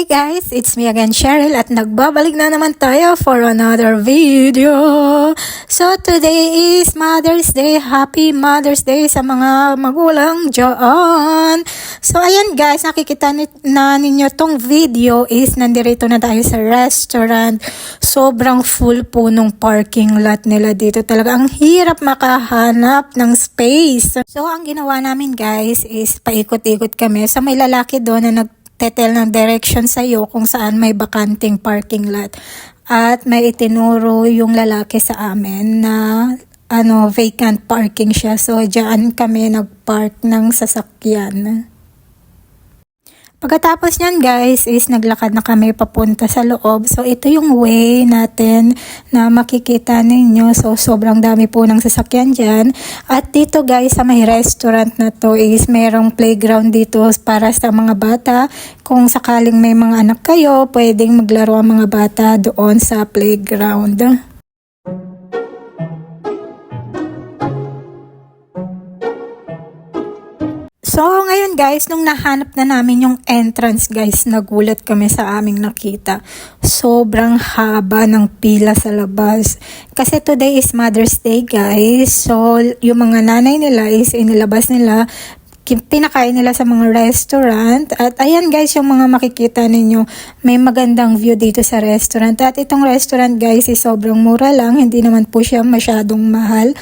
Hi guys, it's me again Cheryl at nagbabalik na naman tayo for another video. So today is Mother's Day. Happy Mother's Day sa mga magulang dyan. So ayan guys, nakikita na ninyo tong video is nandirito na tayo sa restaurant. Sobrang full po nung parking lot nila dito. Talaga ang hirap makahanap ng space. So ang ginawa namin guys is paikot-ikot kami. So may lalaki doon na tetel ng direction sa iyo kung saan may bakanting parking lot. At may itinuro yung lalaki sa amin na vacant parking siya. So diyan kami nagpark ng sasakyan. Pagkatapos niyan guys is naglakad na kami papunta sa loob. So ito yung way natin na makikita ninyo. So sobrang dami po ng sasakyan dyan. At dito guys sa may restaurant na to is merong playground dito para sa mga bata. Kung sakaling may mga anak kayo, pwedeng maglaro ang mga bata doon sa playground. So ngayon guys, nung nahanap na namin yung entrance guys, nagulat kami sa aming nakita. Sobrang haba ng pila sa labas. Kasi today is Mother's Day guys. So yung mga nanay nila is inilabas nila, pinakain nila sa mga restaurant. At ayan guys, yung mga makikita ninyo, may magandang view dito sa restaurant. At itong restaurant guys is sobrang mura lang, hindi naman po siya masyadong mahal.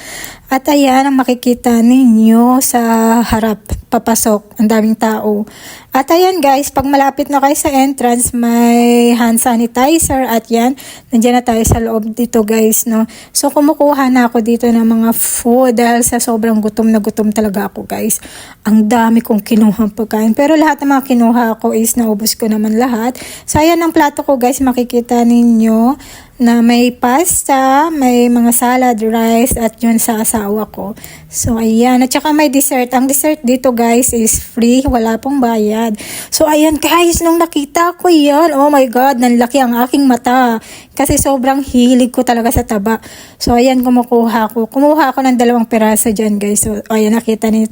At ayan ang makikita ninyo sa harap, papasok, ang daming tao. At ayan guys, pag malapit na kayo sa entrance, may hand sanitizer at yan, nandiyan na tayo sa loob dito guys, no. So kumukuha na ako dito ng mga food dahil sa sobrang gutom na gutom talaga ako guys. Ang dami kong kinuha pagkain, pero lahat ng mga kinuha ko is naubos ko naman lahat. So ayan ang plato ko guys, makikita ninyo na may pasta, may mga salad, rice, at yun sa asawa ko. So, ayan. At saka may dessert. Ang dessert dito, guys, is free. Wala pong bayad. So, ayan, guys. Nung nakita ko yan, oh my God, nanlaki ang aking mata. Kasi sobrang hilig ko talaga sa taba. So, ayan, kumukuha ko. Kumuha ako ng 2 piraso dyan, guys. So, ayan, nakita niyo.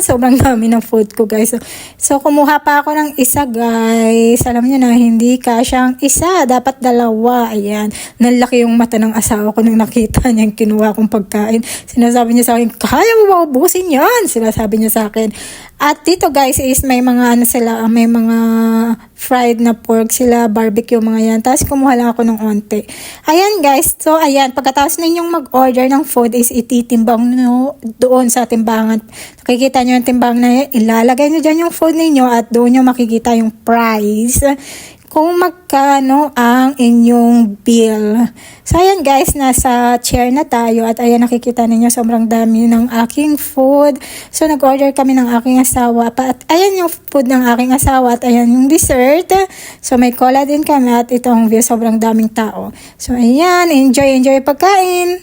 Sobrang dami ng food ko, guys. So, kumuha pa ako ng isa, guys. Alam niyo na, hindi kasyang isa. Dapat 2. Ayan. Nalaki yung mata ng asawa ko nung nakita niya yung kinuha kong pagkain. Sinasabi niya sa akin, kaya mo ba ubusin yan? Sinasabi niya sa akin. At dito guys is may mga may mga fried na pork sila, barbecue mga yan. Tapos kumuha lang ako ng onte. Ayan guys, so ayan, pagkatapos ninyong mag-order ng food is ititimbang nyo doon sa timbangan. Nakikita nyo yung timbang na yan, ilalagay nyo dyan yung food ninyo at doon nyo makikita yung price kung magkano ang inyong bill. So ayan guys, nasa chair na tayo at ayan nakikita ninyo sobrang dami ng aking food. So nag-order kami ng aking asawa pa at ayan yung food ng aking asawa at ayan yung dessert. So may cola din kami at itong view, sobrang daming tao. So ayan, enjoy pagkain.